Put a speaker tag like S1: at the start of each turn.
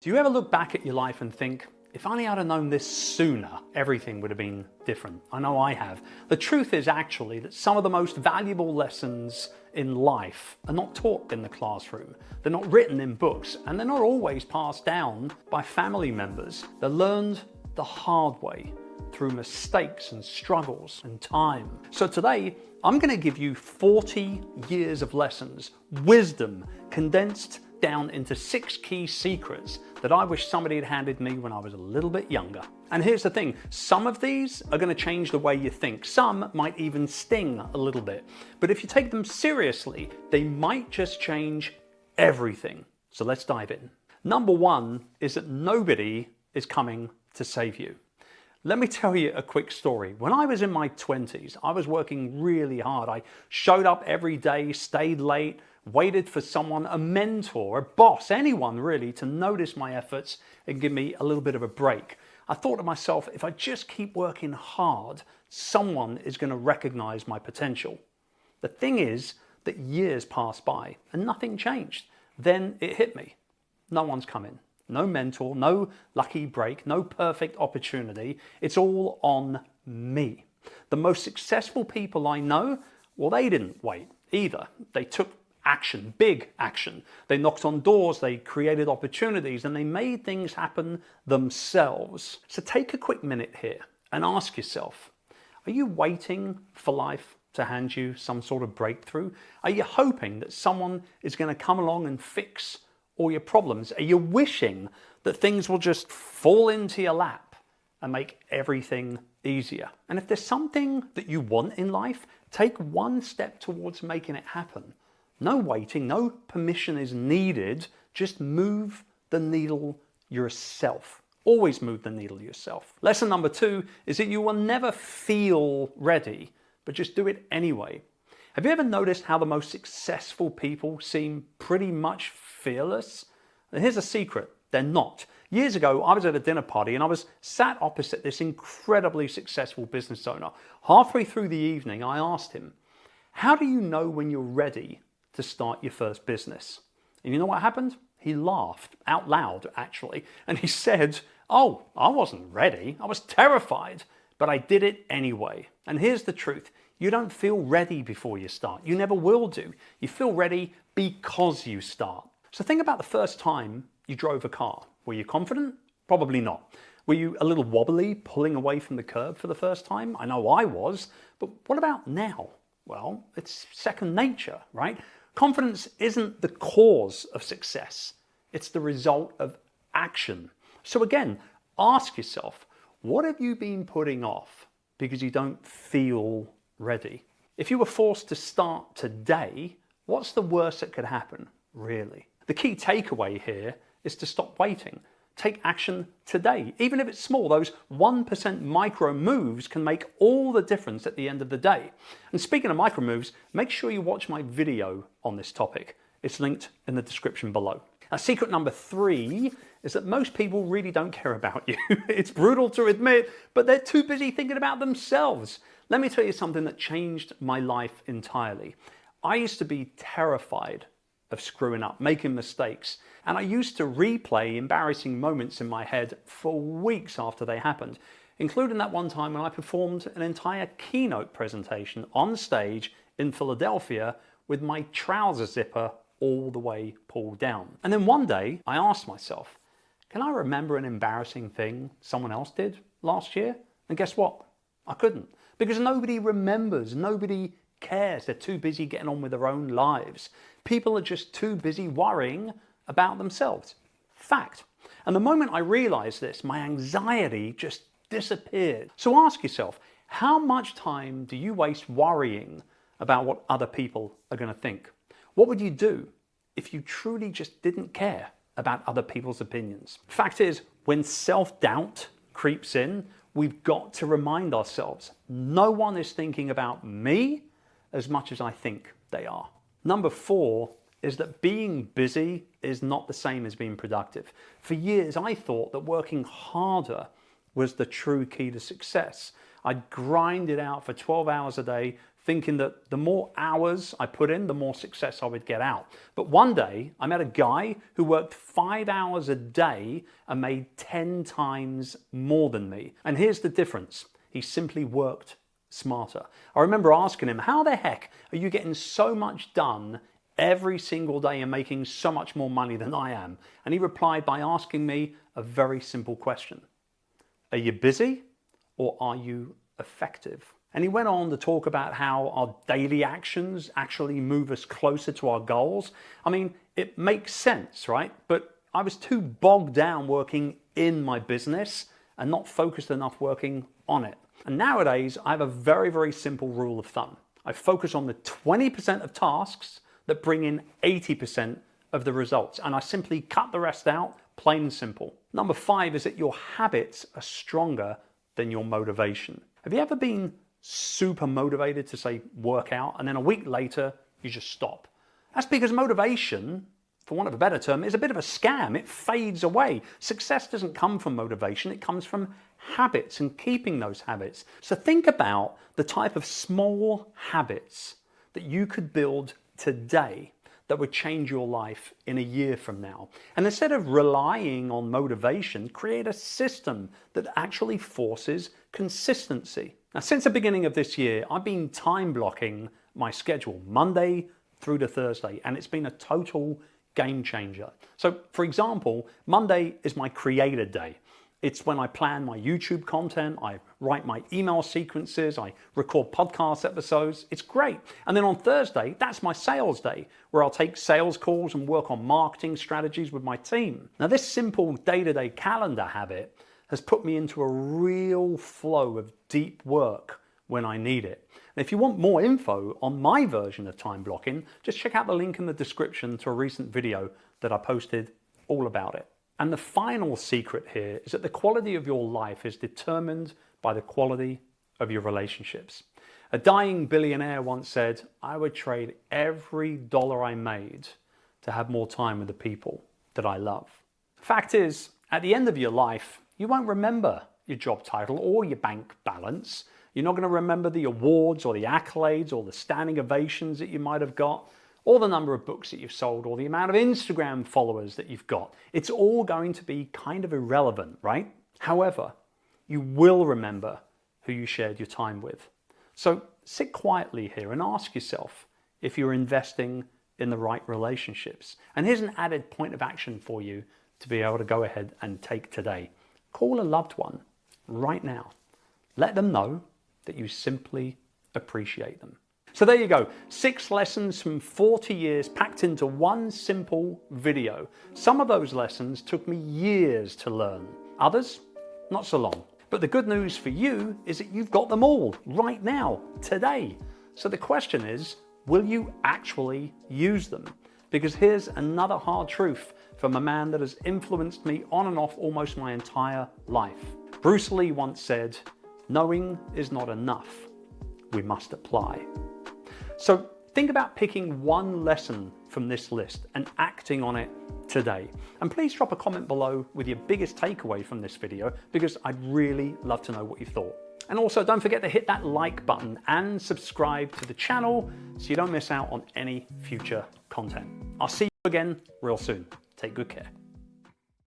S1: Do you ever look back at your life and think, if only I'd have known this sooner, everything would have been different? I know I have. The truth is actually that some of the most valuable lessons in life are not taught in the classroom. They're not written in books, and they're not always passed down by family members. They're learned the hard way through mistakes and struggles and time. So today, I'm going to give you 40 years of lessons, wisdom, condensed down into 6 key secrets that I wish somebody had handed me when I was a little bit younger. And here's the thing, some of these are going to change the way you think. Some might even sting a little bit. But if you take them seriously, they might just change everything. So let's dive in. Number 1 is that nobody is coming to save you. Let me tell you a quick story. When I was in my 20s, I was working really hard. I showed up every day, stayed late, waited for someone, a mentor, a boss, anyone really, to notice my efforts and give me a little bit of a break. I thought to myself, if I just keep working hard, someone is going to recognize my potential. The thing is that years passed by and nothing changed. Then it hit me. No one's coming. No mentor, no lucky break, no perfect opportunity. It's all on me. The most successful people I know, well, they didn't wait either. They took action, big action. They knocked on doors, they created opportunities, and they made things happen themselves. So take a quick minute here and ask yourself, are you waiting for life to hand you some sort of breakthrough? Are you hoping that someone is going to come along and fix all your problems? Are you wishing that things will just fall into your lap and make everything easier? And if there's something that you want in life, take one step towards making it happen. No waiting, no permission is needed. Just move the needle yourself. Always move the needle yourself. Lesson number 2 is that you will never feel ready, but just do it anyway. Have you ever noticed how the most successful people seem pretty much fearless? And here's a secret, they're not. Years ago, I was at a dinner party and I was sat opposite this incredibly successful business owner. Halfway through the evening, I asked him, how do you know when you're ready to start your first business? And you know what happened? He laughed out loud, actually, and he said, oh, I wasn't ready. I was terrified, but I did it anyway. And here's the truth. You don't feel ready before you start. You never will do. You feel ready because you start. So think about the first time you drove a car. Were you confident? Probably not. Were you a little wobbly, pulling away from the curb for the first time? I know I was, but what about now? Well, it's second nature, right? Confidence isn't the cause of success. It's the result of action. So again, ask yourself, what have you been putting off because you don't feel ready? If you were forced to start today, what's the worst that could happen, really? The key takeaway here is to stop waiting. Take action today. Even if it's small, those 1% micro moves can make all the difference at the end of the day. And speaking of micro moves, make sure you watch my video on this topic. It's linked in the description below. Now, secret number 3 is that most people really don't care about you. It's brutal to admit, but they're too busy thinking about themselves. Let me tell you something that changed my life entirely. I used to be terrified of screwing up, making mistakes. And I used to replay embarrassing moments in my head for weeks after they happened, including that one time when I performed an entire keynote presentation on stage in Philadelphia with my trouser zipper all the way pulled down. And then one day I asked myself, can I remember an embarrassing thing someone else did last year? And guess what? I couldn't, because nobody remembers, nobody cares. They're too busy getting on with their own lives. People are just too busy worrying about themselves. Fact. And the moment I realized this, my anxiety just disappeared. So ask yourself, how much time do you waste worrying about what other people are going to think? What would you do if you truly just didn't care about other people's opinions? Fact is, when self-doubt creeps in, we've got to remind ourselves, no one is thinking about me as much as I think they are. Number 4 is that being busy is not the same as being productive. For years, I thought that working harder was the true key to success. I'd grind it out for 12 hours a day, thinking that the more hours I put in, the more success I would get out. But one day I met a guy who worked 5 hours a day and made 10 times more than me. And here's the difference. He simply worked smarter. I remember asking him, how the heck are you getting so much done every single day and making so much more money than I am? And he replied by asking me a very simple question. Are you busy or are you effective? And he went on to talk about how our daily actions actually move us closer to our goals. I mean, it makes sense, right? But I was too bogged down working in my business and not focused enough working on it. And nowadays, I have a very, very simple rule of thumb. I focus on the 20% of tasks that bring in 80% of the results. And I simply cut the rest out, plain and simple. Number 5 is that your habits are stronger than your motivation. Have you ever been super motivated to, say, work out, and then a week later, you just stop? That's because motivation, for want of a better term, is a bit of a scam. It fades away. Success doesn't come from motivation. It comes from habits and keeping those habits. So think about the type of small habits that you could build today that would change your life in a year from now. And instead of relying on motivation, create a system that actually forces consistency. Now, since the beginning of this year, I've been time blocking my schedule Monday through to Thursday, and it's been a total game changer. So, for example, Monday is my creator day. It's when I plan my YouTube content, I write my email sequences, I record podcast episodes. It's great. And then on Thursday, that's my sales day, where I'll take sales calls and work on marketing strategies with my team. Now, this simple day-to-day calendar habit has put me into a real flow of deep work when I need it. And if you want more info on my version of time blocking, just check out the link in the description to a recent video that I posted all about it. And the final secret here is that the quality of your life is determined by the quality of your relationships. A dying billionaire once said, I would trade every dollar I made to have more time with the people that I love. Fact is, at the end of your life, you won't remember your job title or your bank balance. You're not going to remember the awards or the accolades or the standing ovations that you might have got, or the number of books that you've sold, or the amount of Instagram followers that you've got. It's all going to be kind of irrelevant, right? However, you will remember who you shared your time with. So sit quietly here and ask yourself if you're investing in the right relationships. And here's an added point of action for you to be able to go ahead and take today. Call a loved one right now. Let them know that you simply appreciate them. So there you go, 6 lessons from 40 years packed into one simple video. Some of those lessons took me years to learn, others not so long. But the good news for you is that you've got them all right now, today. So the question is, will you actually use them? Because here's another hard truth from a man that has influenced me on and off almost my entire life. Bruce Lee once said, knowing is not enough, we must apply. So think about picking one lesson from this list and acting on it today. And please drop a comment below with your biggest takeaway from this video, because I'd really love to know what you thought. And also don't forget to hit that like button and subscribe to the channel so you don't miss out on any future content. I'll see you again real soon. Take good care.